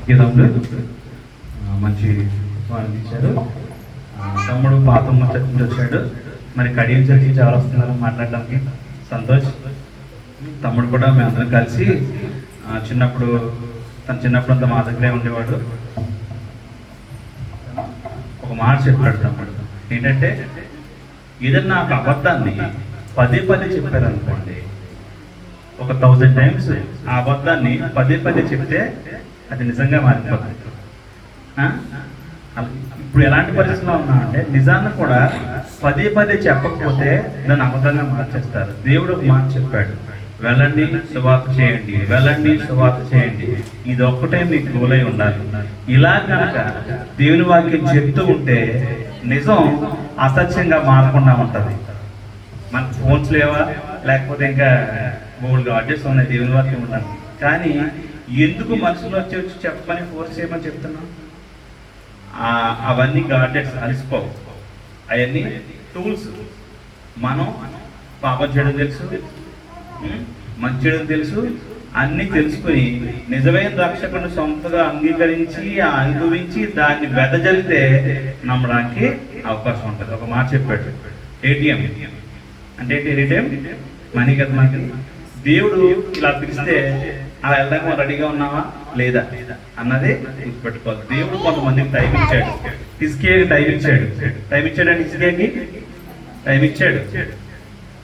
గీతములు మంచి వారికి ఇచ్చారు. తమ్ముడు పాతమ్మ చర్చ నుంచి వచ్చాడు. మరి కడియం చర్చికి చాలా వస్తున్నారు మాట్లాడడానికి. సంతోష్ తమ్ముడు కూడా మేమందరం కలిసి చిన్నప్పుడు అంతా మా దగ్గరే ఉండేవాడు. ఒక మాట చెప్పాడు తమ్ముడు, ఏంటంటే ఏదన్నా ఒక అబద్ధాన్ని పదే చెప్పారు అనుకోండి, ఒక 1000 టైమ్స్ ఆ అబద్ధాన్ని పదే చెప్తే అది నిజంగా మారిపోతుంది. ఇప్పుడు ఎలాంటి పరిస్థితుల్లో ఉన్నా అంటే నిజాన్ని కూడా పదే చెప్పకపోతే దాన్ని అబద్ధంగా మార్చేస్తారు. దేవుడు ఒక మాట చెప్పాడు, వెళ్ళండి సువార్త చేయండి, వెళ్ళండి సువార్త చేయండి. ఇది ఒక్కటే మీకు గోలై ఉండాలి. ఇలా కనుక దేవుని వాక్యం చెప్తూ ఉంటే నిజం అసత్యంగా మారకుండా ఉంటుంది. మన ఫోన్స్ లేవా, లేకపోతే ఇంకా బోల్డ్ గాడ్జెట్స్ ఉన్నాయి, దేవుని వాక్యం ఉండాలి. కానీ ఎందుకు మనుషులు వచ్చి చెప్పని ఫోర్స్ చేయమని చెప్తున్నాం? అవన్నీ గాడ్జెట్స్ అలిసిపోవు, అవన్నీ టూల్స్. మనం పాపం చేయడం తెలుసు, మంచి చేయడం తెలుసు, అన్నీ తెలుసుకుని నిజమైన రక్షకుని సొంతగా అంగీకరించి అనుభవించి దాన్ని వెదజల్లితే నమ్మడానికి అవకాశం ఉంటుంది. ఒక మాట చెప్పాడు, ఏటీఎం అంటే ఏటీఎం మనీ కదా మనకి. దేవుడు ఇలా పిలిస్తే అలా వెళ్దాక రెడీగా ఉన్నావా లేదా అన్నది గుర్తుపెట్టుకోవాలి. దేవుడు కొంతమందికి టైం ఇచ్చాడు. హిజ్కియాకి టైం ఇచ్చాడంటే హిజ్కియాకి టైం ఇచ్చాడు.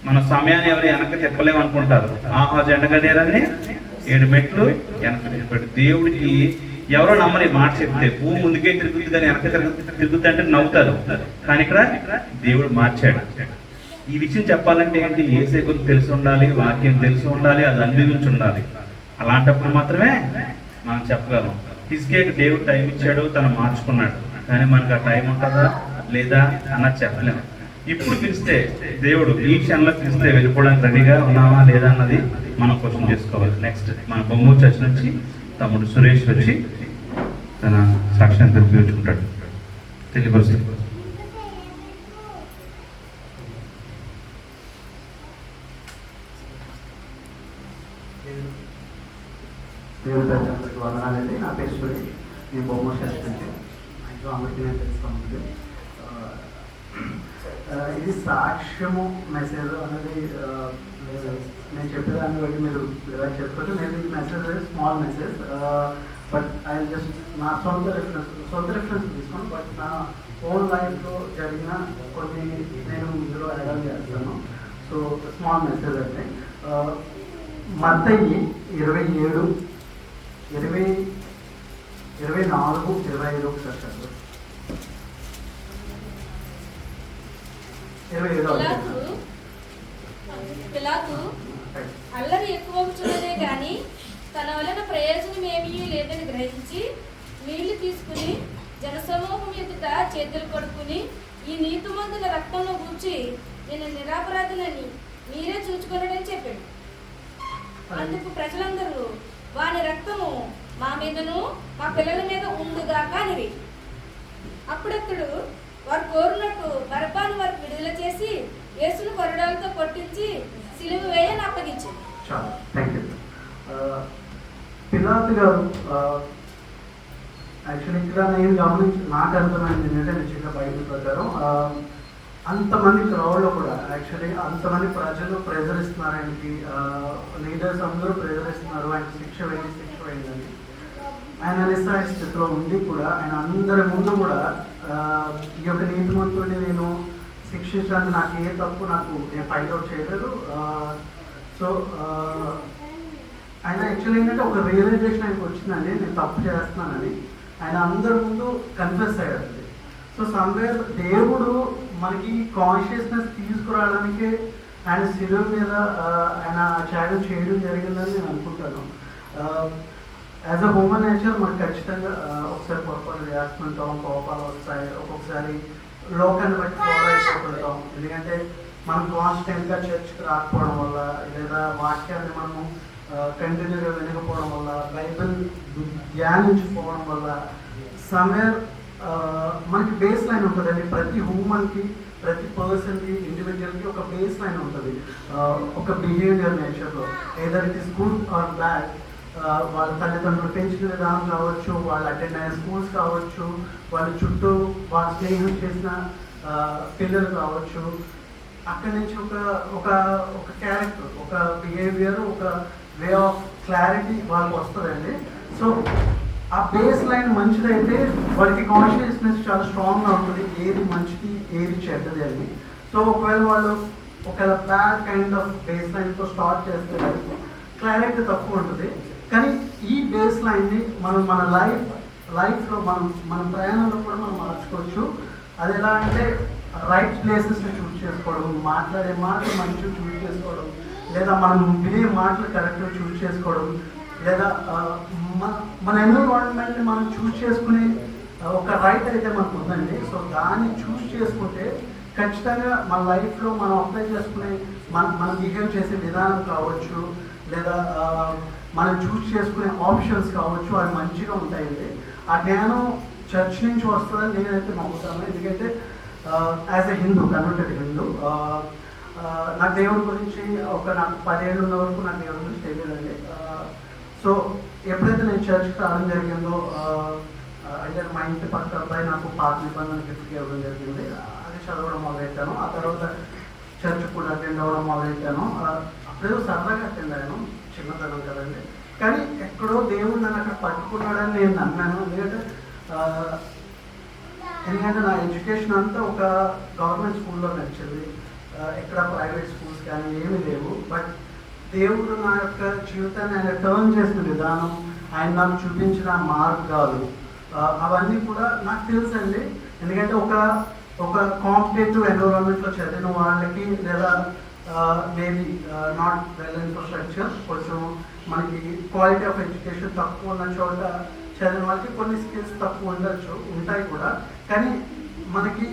మన సమయాన్ని ఎవరు వెనక్కి తిప్పలేము అనుకుంటారు. ఆ జెండగదేరాన్ని 7 మెట్లు వెనక్కి తిప్పాడు. దేవుడికి ఎవరో నమ్మని మాట చెప్తే భూమి ముందుకే తిరుగుతుంది కానీ వెనక్కి తిరుగుతుంది అంటే నవ్వుతారు. కానీ ఇక్కడ దేవుడు మార్చాడు. ఈ విషయం చెప్పాలంటే ఏంటి? యేసే గురించి తెలిసి ఉండాలి, వాక్యం తెలిసి ఉండాలి, అది అనుభవించి ఉండాలి. అలాంటప్పుడు మాత్రమే మనం చెప్పగలం. హిజ్కియాకి దేవుడు టైం ఇచ్చాడు, తను మార్చుకున్నాడు. కానీ మనకు ఆ టైం ఉంటుందా లేదా అన్నది చెప్పలేము. ఇప్పుడు పిలిస్తే దేవుడు ఈ క్షణంలో పిలిస్తే వెళ్ళిపోవడానికి రెడీగా ఉన్నామా లేదా అన్నది మనం క్వశ్చన్ చేసుకోవాలి. నెక్స్ట్ మన బొమ్మూరు చర్చ్ నుంచి తమ్ముడు సురేష్ వచ్చి తన సాక్ష్యాన్ని తెలియజేసుకుంటాడు. తెలియపరుస్తుంది. దేవుడి ప్రజలకు వందనాలండి. నా పేరు సురేష్, నేను బొమ్మ శాస్త్రి. అందరికీ నేను తెలుసుకోండి. ఇది సాక్ష్యము మెసేజ్ అనేది నేను చెప్పేదాన్ని బట్టి మీరు ఎలా చేసుకోవచ్చు. నేను ఈ message small message, but I just నా సొంత రిఫరెన్స్ తీసుకోండి. బట్ నా ఓన్ లైఫ్లో జరిగిన కొన్ని నేను ఇందులో యాడ్ చేస్తాను. సో స్మాల్ మెసేజ్ అంటే మత్తయి 27, 24, 25 ఒకసారి చదువు. 27 పిలాతు అల్లరి ఎక్కువవుతున్నదే గాని తన వలన ప్రయోజనం ఏమీ లేదని గ్రహించి నీళ్లు తీసుకుని జనసమూహం ఎదుట చేతులు కడుక్కుని, ఈ నీతిమంతుల రక్తంలో కూర్చి నేను నిరాపరాధులని మీరే చూచుకున్నాడని చెప్పాడు. అందుకు ప్రజలందరూ వాని రక్తము మా మీదను మా పిల్లల మీద ఉండుగా కానివి. అప్పుడప్పుడు వారు కోరినట్టు బరబ్బాను వారికి విడుదల చేసి యేసును కొరడాలతో కొట్టించి సిలువ వేయని అప్పగించింది. పిలాతు గారు యాక్చువల్లీ ఇక్కడ నేను గమనించి నాకు అర్థమైంది ఏంటంటే నేను చిన్న బైబిల్ ప్రకారం అంతమంది క్రౌడ్లో కూడా యాక్చువల్లీ అంతమంది ప్రజలు ప్రెజర్ ఇస్తున్నారు ఆయనకి, లీడర్స్ అందరూ ప్రెజర్ ఇస్తున్నారు, ఆయనకి శిక్ష వేయండి. ఆయన నిస్సహాయ స్థితిలో ఉండి కూడా ఆయన అందరి ముందు కూడా ఈ యొక్క నీతిమంతుడిని నేను శిక్షించడానికి నాకు ఏ తప్పు నేను ఫైండ్ అవుట్ చేయలేదు. సో ఆయన యాక్చువల్లీ ఏంటంటే ఒక రియలైజేషన్ ఆయనకు వచ్చిందండి, నేను తప్పు చేస్తున్నానని. ఆయన అందరి ముందు కన్ఫెస్ అయ్యాడు. సో సమ్వేర్ దేవుడు మనకి కాన్షియస్నెస్ తీసుకురావడానికి ఆయన శిలువ మీద ఆయన త్యాగం చేయడం జరిగిందని నేను అనుకుంటాను. యాజ్ అ హ్యూమన్ నేచర్ మనకు ఖచ్చితంగా ఒకసారి పొరపాటు చేస్తుంటాం, కోపాలు వస్తాయి, ఒక్కొక్కసారి లోకాన్ని బట్టి ఫాలో అయిపోతుంటాం. ఎందుకంటే మనం కాన్స్టెంట్గా చర్చ్కి రాకపోవడం వల్ల, లేదా వాక్యాన్ని మనము కంటిన్యూగా వినకపోవడం వల్ల, బైబిల్ ధ్యానించుకోవడం వల్ల సమ్వేర్ మనకి బేస్ లైన్ ఉంటుందండి. ప్రతి హ్యూమన్కి, ప్రతి పర్సన్కి, ఇండివిజువల్కి ఒక బేస్ లైన్ ఉంటుంది, ఒక బిహేవియర్ నేచర్లో. Either it is good or bad వాళ్ళ తల్లిదండ్రులు పెంచిన విధానం కావచ్చు, వాళ్ళు అటెండ్ అయిన స్కూల్స్ కావచ్చు, వాళ్ళ చుట్టూ వాళ్ళ స్నేహం చేసిన పిల్లలు కావచ్చు, అక్కడి నుంచి ఒక ఒక ఒక క్యారెక్టర్, ఒక బిహేవియర్, ఒక వే ఆఫ్ క్లారిటీ వాళ్ళకి వస్తుందండి. సో ఆ బేస్ లైన్ మంచిదైతే వాడికి కాన్షియస్నెస్ చాలా స్ట్రాంగ్గా ఉంటుంది, ఏది మంచిది ఏది చెడ్డది అని. సో ఒకవేళ వాళ్ళు ఒకవేళ బ్యాడ్ కైండ్ ఆఫ్ బేస్ లైన్తో స్టార్ట్ చేస్తే క్లారిటీ తక్కువ ఉంటుంది. కానీ ఈ బేస్ లైన్ని మనం మన లైఫ్లో మన ప్రయాణంలో కూడా మనం మార్చుకోవచ్చు. అది ఎలా అంటే రైట్ ప్లేసెస్ని చూస్ చేసుకోవడం, మాట్లాడే మాటలు మంచిగా చూస్ చేసుకోవడం, లేదా మనం వినే మాటలు కరెక్ట్గా చూస్ చేసుకోవడం, లేదా మన ఎన్విరాన్మెంట్ని మనం చూస్ చేసుకునే ఒక రైట్ అయితే మనకు ఉందండి. సో దాన్ని చూస్ చేసుకుంటే ఖచ్చితంగా మన లైఫ్లో మనం అప్లై చేసుకునే మనం బిహేవ్ చేసే విధానం కావచ్చు, లేదా మనం చూస్ చేసుకునే ఆప్షన్స్ కావచ్చు, అవి మంచిగా ఉంటాయండి. ఆ జ్ఞానం చర్చ్ నుంచి వస్తుందని నేనైతే నమ్ముతాను. ఎందుకంటే as a Hindu, converted Hindu, నాకు దేవుడి గురించి నాకు 10 ఏళ్ళు ఉన్న వరకు నాకు దేవుడి గురించి తెలియదండి. సో ఎప్పుడైతే నేను చర్చ్కి రావడం జరిగిందో, అయితే మా ఇంటి పక్క అబ్బాయి నాకు పాత నిబంధన గిఫ్ట్ ఇవ్వడం జరిగింది. అది చదవడం మొదలెట్టాను. ఆ తర్వాత చర్చ్ కూడా అటెండ్ అవ్వడం మొదలెట్టాను. అప్పుడేదో సరదాగా అటెండ్ అయ్యాను, చిన్నతనం కదండి. కానీ ఎక్కడో దేవుడు నన్ను అక్కడ పట్టుకున్నాడని నేను నమ్మాను. ఎందుకంటే నా ఎడ్యుకేషన్ అంతా ఒక గవర్నమెంట్ స్కూల్లో నడిచింది, ఎక్కడ ప్రైవేట్ స్కూల్స్ కానీ ఏమీ లేవు. బట్ దేవుడు నా యొక్క జీవితాన్ని ఆయన టర్న్ చేసిన విధానం, ఆయన నాకు చూపించిన మార్గాలు, అవన్నీ కూడా నాకు తెలుసండి. ఎందుకంటే ఒక కాంపిటేటివ్ ఎన్విరాన్మెంట్లో చదివిన వాళ్ళకి, లేదా మేబీ నాట్ వెల్ ఇన్ఫ్రాస్ట్రక్చర్, కొంచెం మనకి క్వాలిటీ ఆఫ్ ఎడ్యుకేషన్ తక్కువ ఉన్న చోట చదివిన వాళ్ళకి కొన్ని స్కిల్స్ తక్కువ ఉంటాయి కూడా. కానీ మనకి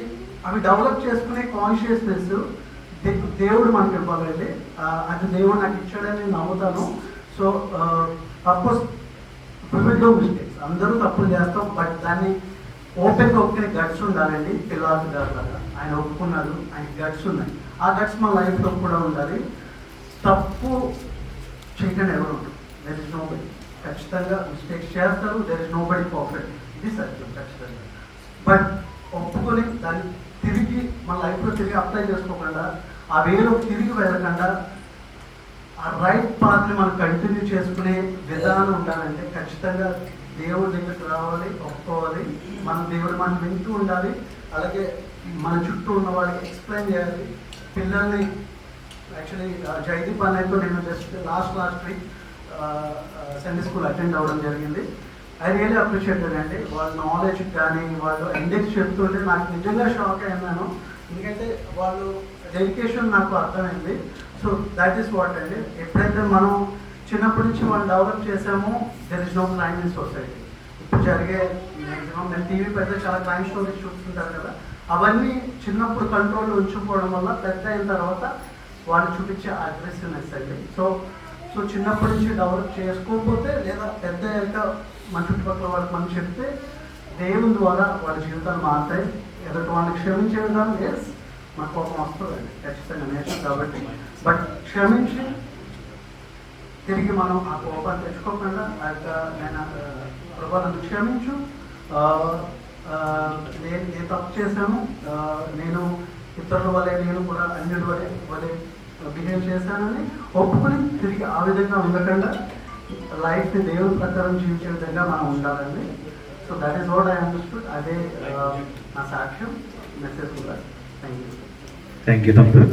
అవి డెవలప్ చేసుకునే కాన్షియస్నెస్ దేవుడు మనకి ఇవ్వాలండి. అది దేవుడు నాకు ఇచ్చాడని నేను నమ్ముతాను. So of course we will do mistakes, అందరూ తప్పులు చేస్తాం. బట్ దాన్ని ఓపెన్గా ఒప్పుకునే గట్స్ ఉండాలండి. పిల్లలు గారు ఆయన ఒప్పుకున్నారు, ఆయన గట్స్ ఉన్నాయి. ఆ గట్స్ మా లైఫ్లో కూడా ఉండాలి. తప్పు చేయకుండా ఎవరు ఉంటారు, దెర్ ఇస్ నో బడి. ఖచ్చితంగా మిస్టేక్స్ చేస్తారు, దెర్ ఇస్ నో బడి పర్ఫెక్ట్, ఇది సత్యం ఖచ్చితంగా. బట్ ఒప్పుకొని దాన్ని తిరిగి మన లైఫ్లో తిరిగి అప్లై చేసుకోకుండా, ఆ వేలో తిరిగి వెళ్ళకుండా ఆ రైట్ పాత్ని మనం కంటిన్యూ చేసుకునే విధానం ఉండాలంటే ఖచ్చితంగా దేవుడి దగ్గరికి రావాలి, ఒప్పుకోవాలి. మన దేవుడు మనం వింటూ ఉండాలి. అలాగే మన చుట్టూ ఉన్న వాళ్ళకి ఎక్స్ప్లెయిన్ చేయాలి. పిల్లల్ని యాక్చువల్లీ జైదీప్ అనేది నేను just last week Sunday school attend అవ్వడం జరిగింది. ఐ రియలీ అప్రిషియేటెడ్ అండి. వాళ్ళ నాలెడ్జ్ కానీ వాళ్ళు ఇండెక్స్ చెప్తుంటే నాకు నిజంగా షాక్ అయ్యాను. ఎందుకంటే వాళ్ళు డెడికేషన్ నాకు అర్థమైంది. సో దాట్ ఈస్ వాట్ అండి. ఎప్పుడైతే మనం చిన్నప్పటి నుంచి వాళ్ళు డెవలప్ చేసామో, there is no crime in society. ఇప్పుడు జరిగే మ్యాక్సిమం నేను టీవీ పెడితే చాలా క్రైమ్ స్టోరీస్ చూస్తుంటారు కదా, అవన్నీ చిన్నప్పుడు కంట్రోల్లో ఉంచుకోవడం వల్ల పెద్ద అయిన తర్వాత వాళ్ళు చూపించే అగ్రెసివ్నెస్ అండి. సో చిన్నప్పటి నుంచి డెవలప్ చేసుకోకపోతే, లేదా పెద్ద అయ్యాక మన చుట్టుపక్కల వాళ్ళకి మనం చెప్తే దేవుని ద్వారా వాళ్ళ జీవితాలు మారుతాయి. ఎదుటి వాళ్ళని క్షమించే విధానం ఎస్ మన కోపం వస్తుందండి, ఖచ్చితంగా నేర్చు కాబట్టి. బట్ క్షమించి తిరిగి మనం ఆ కోపాన్ని తెచ్చుకోకుండా ఆ యొక్క నేను ప్రభావాలను క్షమించు, నేను తప్పు చేశాను, నేను ఇతరుల వల్లే నేను కూడా అన్యుడి వల్లే బిహేవ్ చేశానని ఒప్పుకొని తిరిగి ఆ విధంగా ఉండకుండా లైఫ్ని దేవుని ప్రకారం జీవించే విధంగా మనం ఉండాలండి. So that is what I understood. అదే నా సాక్ష్యం, మెసేజ్ కూడా. థ్యాంక్ యూ తమ్ముడు.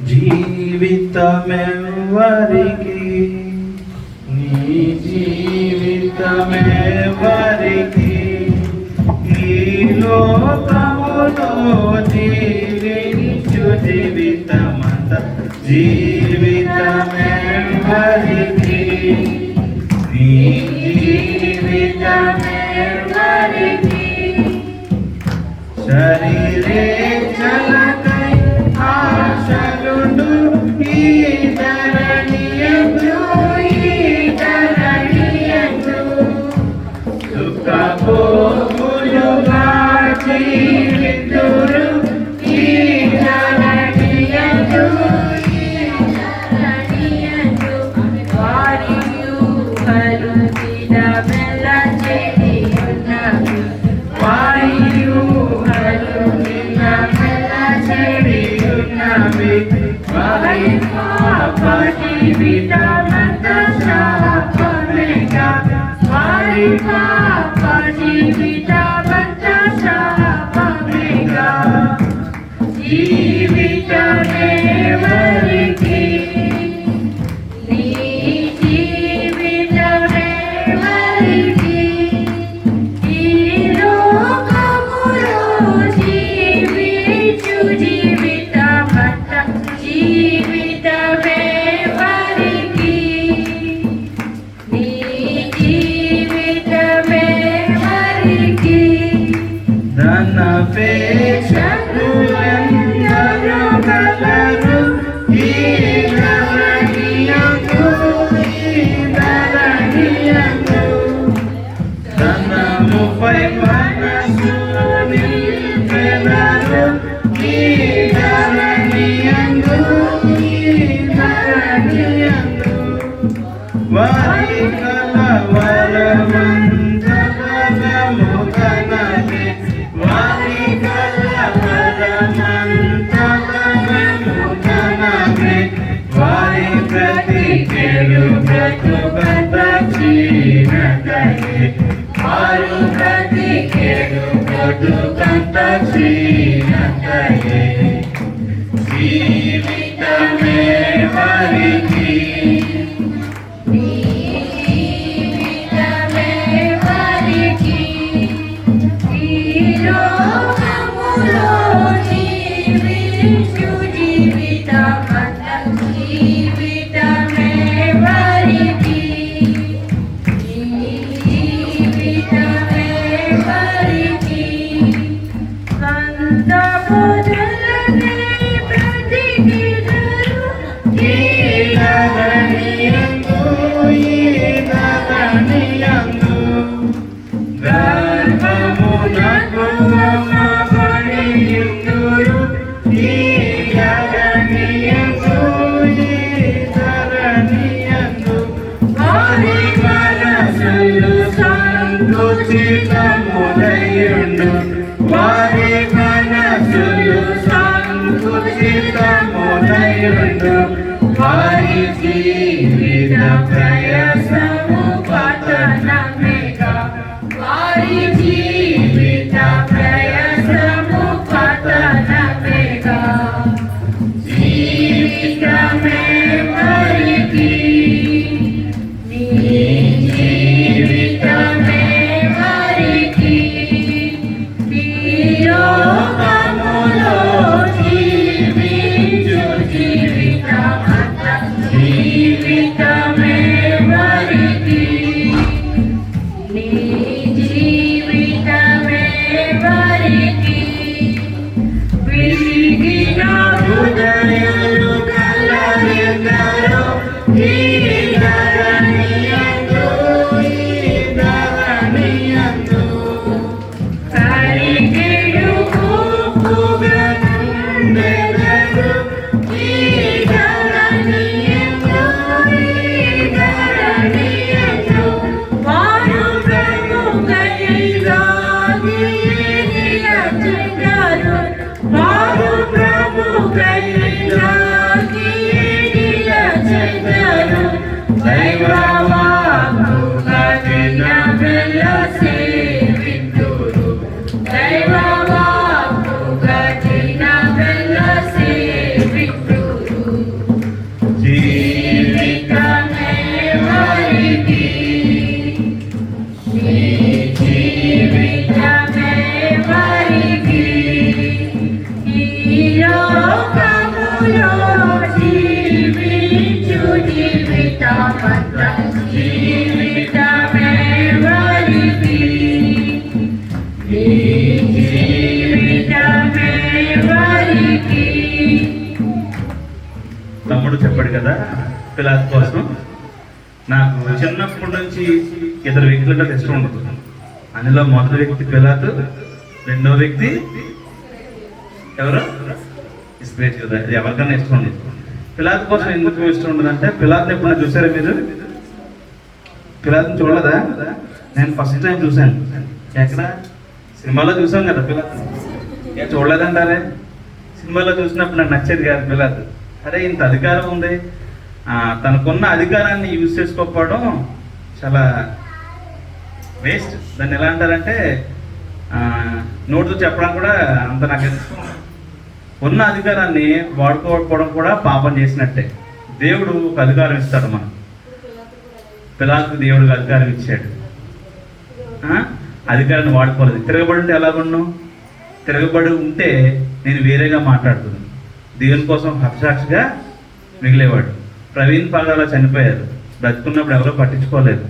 జీవితమెవరికి, నీ జీవితమెవరికి, ఈ లోకములో జీవించు జీవితమంత జీవితమెవరికి, నీ జీవితమెవరికి, శరీరే చలకై ఆశలుండు ఈ ధరణియందు, ఈ ధరణియందు సుఖభోగులుగా జీవితురు ఈ ధరణియందు, ఈ జీవితమంతా శాపమేగా వారి పాప జీవితమంతా శాపమేగా జీవితమే వారికి నీ జీవితమే వారికి ఈ లోకములో జీవించు జీవితమంతా జీవితమే వారికి నీ జీవితమే వారికి ధనపేక్షకులెందరూ కలరు ఈ ధరణియందు, ఈ ధరణియందు. ధనముపై మనసు నిలిపెదరు ఈ ధరణియందు, ఈ ధరణియందు. వారి కలవరమంతరము కనలే, వారి కలవరమంతరము కనలే. వారి ప్రతి చెడు బ్రతుకంత క్షీణతయే, వారు ప్రతి చెడు బ్రతుకంత క్షీణతయే. జీవితమే వారికి జీవితమే వారికి ఈ లోకములో జీవించు జీవితమంతా జీవితమే వారికి జీవితమే వారికి కంద పొదలనే బ్రతికినరు ఈ ధరణియందు, ఈ ధరణియందు. గర్భమునకు అమ్మబడియుందురు ఈ ధరణియందు, ఈ ధరణియందు. వారి మనసులు సంకుచితములయుండు, వారి మనసులు సంకుచితములయుండు. వారి జీవిత ప్రయాసము పతనమేగా, వారి జీవిత ప్రయాసము పతనమేగా. జీవితమే వారికి నీ జీవితమే వారికి ఈ లోకములో జీవించు జీవితమంతా జీవితమే వారికి నీ జీవితమే వారికి విరిగిన హృదయాలు కలవెందరో ఈ ధరణియందు, ఈ ధరణియందు. కరిగిడు ఉప్పుగా నుండెదరు ఈ ధరణియందు, ఈ ధరణియందు. వారు ప్రముఖైగా నిలచెదరు, వారు ప్రముఖైగా నిలచెదరు. దైవవాక్కుగా దినమెల్ల సేవింతురు, దైవవాక్కుగా దినమెల్ల సేవింతురు. జీవితమే వారికి నీ జీవితమే వారికి ఈ లోకములో జీవించు జీవితమంతా జీవితమే వారికి నీ జీవితమే వారికి. తమ్ముడు చెప్పాడు కదా పిలాతు కోసం, నాకు చిన్నప్పటి నుంచి ఇద్దరు వ్యక్తులంటే ఇష్టం ఉండదు. అందులో మొదటి వ్యక్తి పిలాతు, రెండో వ్యక్తి ఎవరు? ఇస్రాయేల్ కదా. ఇది ఎవరికైనా ఇష్టం ఉండదు. పిలాతు కోసం ఎందుకు ఇష్టం ఉండదు అంటే, పిలాతుని ఎప్పుడైనా చూసారా మీరు? పిలాతుని చూడలేదా? నేను ఫస్ట్ టైం చూశాను. ఎక్కడ? సినిమాలో చూసాం కదా పిలాతు. ఏం చూడలేదంటారే? సినిమాలో చూసినప్పుడు నాకు నచ్చేది కాదు పిలాతు. అరే ఇంత అధికారం ఉంది, తనకున్న అధికారాన్ని యూజ్ చేసుకోకపోవడం చాలా వేస్ట్. దాన్ని ఎలా అంటారంటే నోటితో చెప్పడం కూడా అంత నాకు ఉన్న అధికారాన్ని వాడుకోకపోవడం కూడా పాపం చేసినట్టే. దేవుడు ఒక అధికారం ఇస్తాడు. మనం పిలాతుకు దేవుడికి అధికారం ఇచ్చాడు. అధికారాన్ని వాడుకోలేదు. తిరగబడి ఉంటే ఎలాగున్నావు? తిరగబడి ఉంటే నేను వేరేగా మాట్లాడుతున్నాను. దేవుని కోసం హతసాక్షిగా మిగిలేవాడు. ప్రవీణ్ పాగాల చనిపోయారు. బ్రతుకున్నప్పుడు ఎవరో పట్టించుకోలేదు.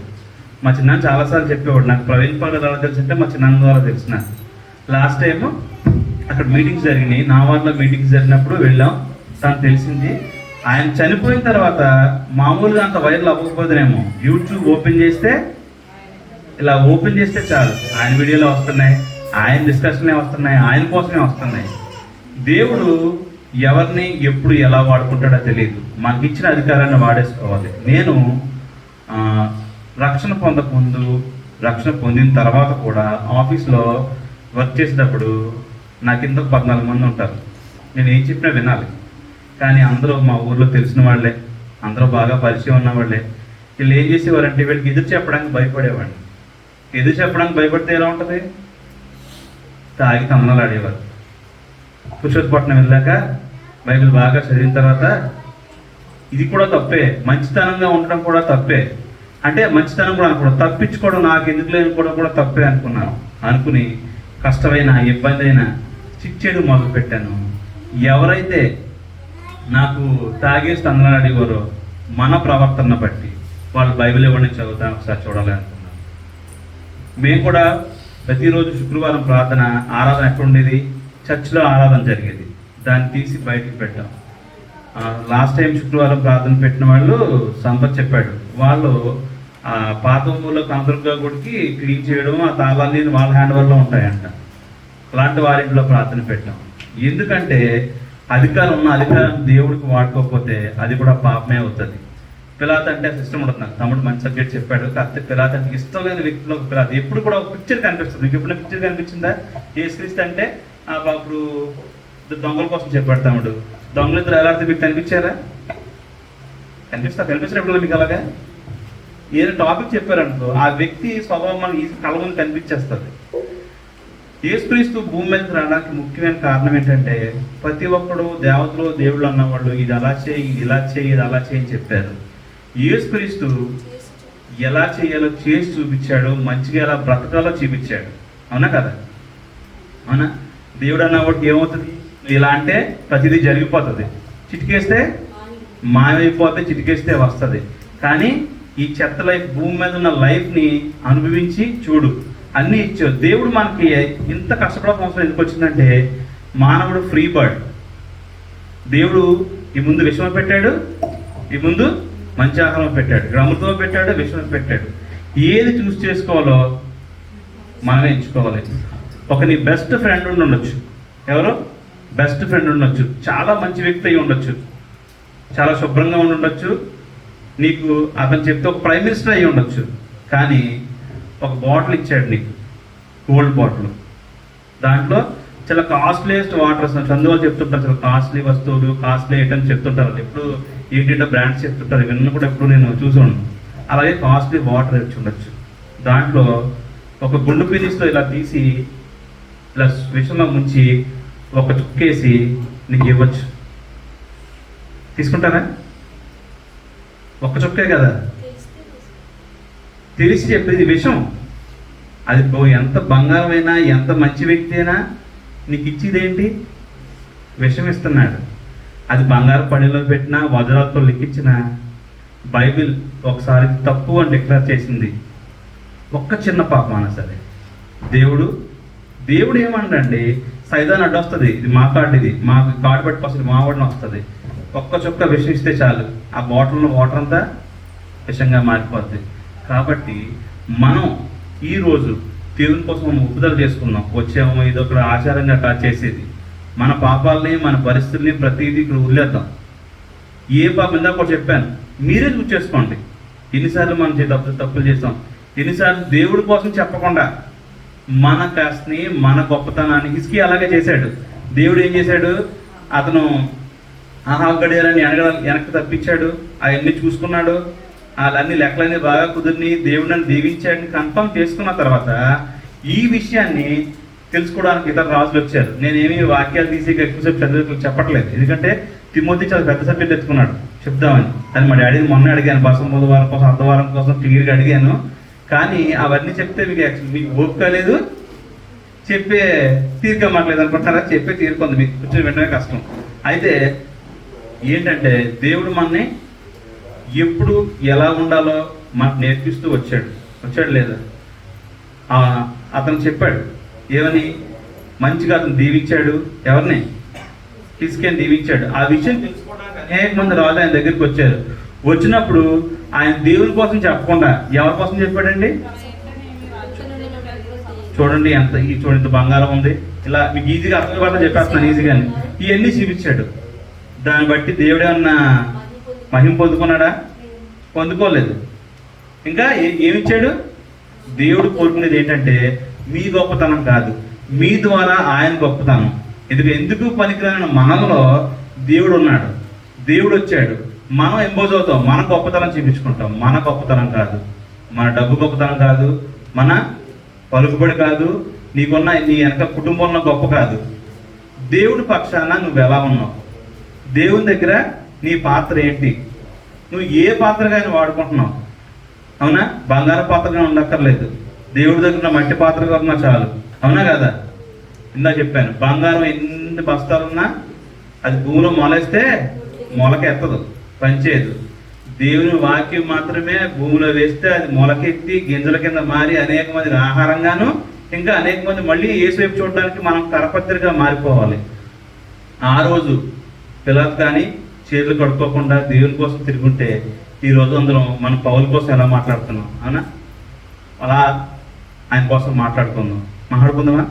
మా చిన్న చాలాసార్లు చెప్పేవాడు, నాకు ప్రవీణ్ పాగాల ఎలా తెలుసు అంటే మా చిన్న ద్వారా తెలిసిన. లాస్ట్ టైం అక్కడ మీటింగ్స్ జరిగినాయి, నా వారిలో మీటింగ్స్ జరిగినప్పుడు వెళ్ళాం. తను తెలిసింది. ఆయన చనిపోయిన తర్వాత మామూలుగా అంత వైరల్ అవ్వకపోతేనేమో యూట్యూబ్ ఓపెన్ చేస్తే ఇలా ఓపెన్ చేస్తే చాలు ఆయన వీడియోలో వస్తున్నాయి, ఆయన డిస్కషన్లే వస్తున్నాయి, ఆయన కోసమే వస్తున్నాయి. దేవుడు ఎవరిని ఎప్పుడు ఎలా వాడుకుంటాడో తెలియదు. మనకి ఇచ్చిన అధికారాన్ని వాడేసుకోవాలి. నేను రక్షణ పొందకముందు, రక్షణ పొందిన తర్వాత కూడా ఆఫీస్లో వర్క్ చేసేటప్పుడు నా కింద 14 మంది ఉంటారు. నేను ఏం చెప్పినా వినాలి. కానీ అందరూ మా ఊర్లో తెలిసిన వాళ్ళే, అందరూ బాగా పరిచయం ఉన్న వాళ్ళే. వీళ్ళు ఏం చేసేవారంటే వీళ్ళకి ఎదురు చెప్పడానికి భయపడేవాడిని. ఎదురు చెప్పడానికి భయపడితే ఎలా ఉంటుంది? తాగి తమ్మలు ఆడేవారు. పురుషోత్పట్నం వెళ్ళాక బైబిల్ బాగా చదివిన తర్వాత ఇది కూడా తప్పే, మంచితనంగా ఉండడం కూడా తప్పే, అంటే మంచితనం కూడా అనుకోవడం, తప్పించుకోవడం నాకు ఎందుకు లేనుకోవడం కూడా తప్పే అనుకున్నాను. అనుకుని కష్టమైన ఇబ్బంది అయినా చిచ్చేడు మొదలు పెట్టాను. ఎవరైతే నాకు తాగేసి తందనాడేవారో మన ప్రవర్తన బట్టి వాళ్ళు బైబిల్ ఇవ్వడం చదువుతాను, ఒకసారి చూడాలి అనుకున్నాను. మేము కూడా ప్రతిరోజు శుక్రవారం ప్రార్థన ఆరాధన ఎక్కడ ఉండేది? చర్చిలో ఆరాధన జరిగేది. దాన్ని తీసి బయటకు పెట్టాం. లాస్ట్ టైం శుక్రవారం ప్రార్థన పెట్టిన వాళ్ళు సంపత్ చెప్పాడు, వాళ్ళు పాత ఊళ్ళో కాంతృగా గుడికి క్లీన్ చేయడం, ఆ తాళాన్ని వాళ్ళ హ్యాండ్ ఓవర్లో ఉంటాయంట. అలాంటి వారింట్లో ప్రార్థన పెట్టాం. ఎందుకంటే అధికారం ఉన్న అధికారం దేవుడికి వాడుకోకపోతే అది కూడా పాపమే అవుతుంది. పిలాతు అంటే ఇష్టం ఉండదు. నాకు తమ్ముడు మంచి సబ్జెక్ట్ చెప్పాడు. కాకపోతే పిలాతు అంటే ఇష్టం లేని వ్యక్తిలో ఒక పిలాతు. ఎప్పుడు కూడా ఒక పిక్చర్ కనిపిస్తుంది. మీకు ఎప్పుడైనా పిక్చర్ కనిపించిందా? యేసుక్రీస్తు అంటే అప్పుడు దొంగల కోసం చెప్పాడు తమ్ముడు. దొంగలు ఇద్దరు ఎలా మీకు కనిపించారా? కనిపించినప్పుడు మీకు అలాగా ఏదో టాపిక్ చెప్పారనుకో, ఆ వ్యక్తి స్వభావం మనకి ఈ కళ్ళ ముందు కనిపించేస్తుంది. యేసుక్రీస్తు భూమి మీద రావడానికి ముఖ్యమైన కారణం ఏంటంటే ప్రతి ఒక్కడు దేవతలు దేవుళ్ళు అన్నవాళ్ళు ఇది అలా చేయి, ఇది ఇలా చేయి, ఇది అలా చేయి అని చెప్పారు. యేసుక్రీస్తు ఎలా చేయాలో చేసి చూపించాడు, మంచిగా ఎలా బ్రతకాలో చూపించాడు. అవునా కదా? అవునా? దేవుడు అన్నవాడికి ఏమవుతుంది? ఇలా అంటే ప్రతిదీ జరిగిపోతుంది. చిటికేస్తే మాయమైపోతే, చిటికేస్తే వస్తుంది. కానీ ఈ చెత్త లైఫ్, భూమి మీద ఉన్న లైఫ్ని అనుభవించి చూడు, అన్నీ ఇచ్చావు. దేవుడు మనకి ఇంత కష్టపడాల్సిన అవసరం ఎందుకు వచ్చిందంటే మానవుడు ఫ్రీ బర్డ్. దేవుడు ఈ ముందు విషయం పెట్టాడు, ఈ ముందు మంచి ఆహారం పెట్టాడు, అమృతం పెట్టాడు, విషయం పెట్టాడు. ఏది చూస్ చేసుకోవాలో మనమే ఎంచుకోవాలి. ఒక నీ బెస్ట్ ఫ్రెండ్ ఉండొచ్చు. ఎవరో బెస్ట్ ఫ్రెండ్ ఉండొచ్చు, చాలా మంచి వ్యక్తి అయి ఉండొచ్చు, చాలా శుభ్రంగా ఉండొచ్చు, నీకు అతను చెప్తే ఒక ప్రైమ్ మినిస్టర్ అయి ఉండొచ్చు. కానీ ఒక బాటిల్ ఇచ్చాడు నీకు, కోల్డ్ బాటిల్. దాంట్లో చాలా కాస్ట్లీయెస్ట్ వాటర్ వస్తుంది. చందువాళ్ళు చెప్తుంటారు చాలా కాస్ట్లీ వస్తువులు, కాస్ట్లీ ఐటమ్స్ చెప్తుంటారు. ఎప్పుడు ఏంటంటే బ్రాండ్స్ చెప్తుంటారు, ఇవన్నీ కూడా ఎప్పుడు నేను చూసాను. అలాగే కాస్ట్లీ వాటర్ ఇచ్చి ఉండొచ్చు. దాంట్లో ఒక గుండు పీనిస్తో ఇలా తీసి ఇలా విషంలో ముంచి ఒక చుక్కేసి నీకు ఇవ్వచ్చు. తీసుకుంటారా? ఒక్క చుక్కే కదా, తెలిసి చెప్పేది విషం. అది ఎంత బంగారమైనా, ఎంత మంచి వ్యక్తి అయినా నీకు ఇచ్చేదేంటి? విషం ఇస్తున్నాడు. అది బంగారు పడిలో పెట్టినా, వజ్రాలతో లిఖించిన బైబిల్ ఒకసారి తప్పు అని డిక్లేర్ చేసింది. ఒక్క చిన్న పాపమాన సరే దేవుడు ఏమంటండి, సైదాన్ అడ్డు వస్తుంది, ఇది మా కార్డు, ఇది మా కార్డు పట్టుకొస్తుంది, మా వాడిని వస్తుంది. ఒక్క చుక్క విషం ఇస్తే చాలు, ఆ బాటిల్లో వాటర్ అంతా విషంగా మారిపోద్ది. కాబట్టి మనం ఈరోజు దేవుని కోసం ఉపదల చేసుకుందాం. వచ్చాము ఇదొక ఆచారంగా చేసేది. మన పాపాలని, మన పరిస్థితుల్ని ప్రతిదీ ఇక్కడ వదిలేద్దాం. ఏ పాపం ఇందాక కూడా చెప్పాను, మీరే చూస్ చేసుకోండి. ఎన్నిసార్లు మనం తప్పులు చేస్తాం, ఎన్నిసార్లు దేవుడి కోసం చెప్పకుండా మన కాస్ట్ని, మన గొప్పతనాన్ని. హిజ్కియా అలాగే చేశాడు. దేవుడు ఏం చేశాడు? అతను ఆహా గడియారని వెనక్కి తప్పించాడు, అవన్నీ చూసుకున్నాడు, వాళ్ళన్నీ లెక్కలన్నీ బాగా కుదిరిని, దేవుడు నన్ను దీవించాడని కన్ఫర్మ్ చేసుకున్న తర్వాత ఈ విషయాన్ని తెలుసుకోవడానికి ఇతర రాజులు వచ్చారు. నేనేమి వాక్యాలు తీసి ఎక్కువసేపు చదువు చెప్పట్లేదు, ఎందుకంటే తిమోతి చాలా పెద్ద సబ్జెక్ట్ ఎత్తుకున్నాడు చెప్దామని. కానీ మా డాడీని మొన్న అడిగాను, బసం బుధవారం కోసం అర్ధవారం కోసం క్లియర్గా అడిగాను. కానీ అవన్నీ చెప్తే మీకు ఓపిక లేదు, చెప్పే తీరిక మాట్లేదు అనుకుంటారా? చెప్పే తీరిక ఉంది, మీకు కూర్చొని వినడమే కష్టం. అయితే ఏంటంటే దేవుడు మనని ఎప్పుడు ఎలా ఉండాలో మనకు నేర్పిస్తూ వచ్చాడు లేదా? అతను చెప్పాడు ఏమని? మంచిగా అతను దీవించాడు. ఎవరిని? హిజ్కియాని దీవించాడు. ఆ విషయం తెలుసుకోవడానికి అనేక మంది రాజులు ఆయన దగ్గరికి వచ్చారు. వచ్చినప్పుడు ఆయన దేవుని కోసం చెప్పకుండా ఎవరి కోసం చెప్పాడండి? చూడండి చూడండి బంగారం ఉంది, ఇలా మీకు ఈజీగా అర్థం చెప్పేస్తున్నాను ఈజీగాని. ఇవన్నీ చూపించాడు. దాన్ని బట్టి దేవుడు ఏమన్నా మహిమ పొందుకున్నాడా? పొందుకోలేదు. ఇంకా ఏమిచ్చాడు? దేవుడు కోరుకునేది ఏంటంటే మీ గొప్పతనం కాదు, మీ ద్వారా ఆయన గొప్పతనం. ఎందుకు పనికిరాని మనలో దేవుడు ఉన్నాడు, దేవుడు వచ్చాడు. మనం ఎంబోజ్ అవుతాం, మన గొప్పతనం చూపించుకుంటాం. మన గొప్పతనం కాదు, మన డబ్బు గొప్పతనం కాదు, మన పలుకుబడి కాదు, నీకున్న నీ వెనక కుటుంబంలో గొప్ప కాదు. దేవుడి పక్షాన నువ్వు ఎలా ఉన్నావు, దేవుని దగ్గర నీ పాత్ర ఏంటి, నువ్వు ఏ పాత్రగా ఆయన వాడుకుంటున్నావు? అవునా? బంగారు పాత్రగా ఉండక్కర్లేదు, దేవుడి దగ్గర మట్టి పాత్రగా ఉన్నా చాలు. అవునా కదా? ఇందా చెప్పాను, బంగారం ఎన్ని బస్తాలున్నా అది భూమిలో మొలేస్తే మొలకెత్తదు, పనిచేయదు. దేవుని వాక్యం మాత్రమే భూమిలో వేస్తే అది మొలకెత్తి గింజల కింద మారి అనేక మందికి ఆహారంగాను, ఇంకా అనేక మంది మళ్ళీ యేసు వైపు చూడడానికి మనం కరపత్రిగా మారిపోవాలి. ఆ రోజు పిల్లలు కానీ చేతులు కడుక్కోకుండా దేవుని కోసం తిరుగుంటే ఈ రోజు అందరం మన పౌల కోసం ఎలా మాట్లాడుతున్నాం? అవునా? అలా ఆయన కోసం మాట్లాడుకుందామా?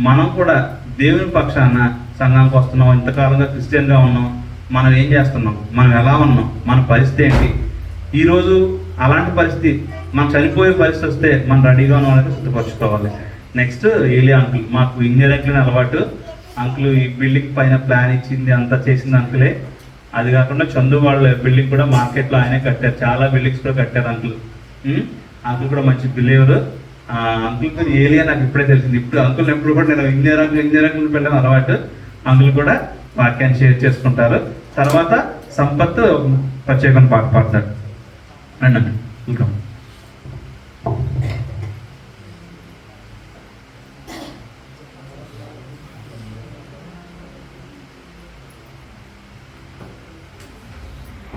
మనం కూడా దేవుని పక్షాన సంఘానికి వస్తున్నాం, ఇంతకాలంగా క్రిస్టియన్గా ఉన్నాం, మనం ఏం చేస్తున్నాం, మనం ఎలా ఉన్నాం, మన పరిస్థితి ఏంటి? ఈరోజు అలాంటి పరిస్థితి, మనం చనిపోయే పరిస్థితి వస్తే మనం రెడీగా ఉన్నాం అనేది సిద్ధపరచుకోవాలి. నెక్స్ట్ ఏలియా అంకుల్, మాకు ఇంజనీరింగ్ అలవాటు. అంకుల్ ఈ బిల్డింగ్ పైన ప్లాన్ ఇచ్చింది అంతా చేసింది అంకులే. అది కాకుండా చందు వాళ్ళ బిల్డింగ్ కూడా మార్కెట్లో ఆయనే కట్టారు, చాలా బిల్డింగ్స్ కూడా కట్టారు అంకుల్. అంకుల్ కూడా మంచి బిలీవర్. అంకుల్ కూడా ఏలియా నాకు ఇప్పుడే తెలిసింది. ఇప్పుడు అంకుల్ ఎప్పుడు కూడా నేను ఇంజనీరింగ్ వెళ్ళాను అలవాటు. అంకుల్ కూడా వాక్యాన్ని షేర్ చేసుకుంటారు. తర్వాత సంపత్ ప్రత్యేకమైన పాట పాడతాడు. రండి, వెల్కమ్.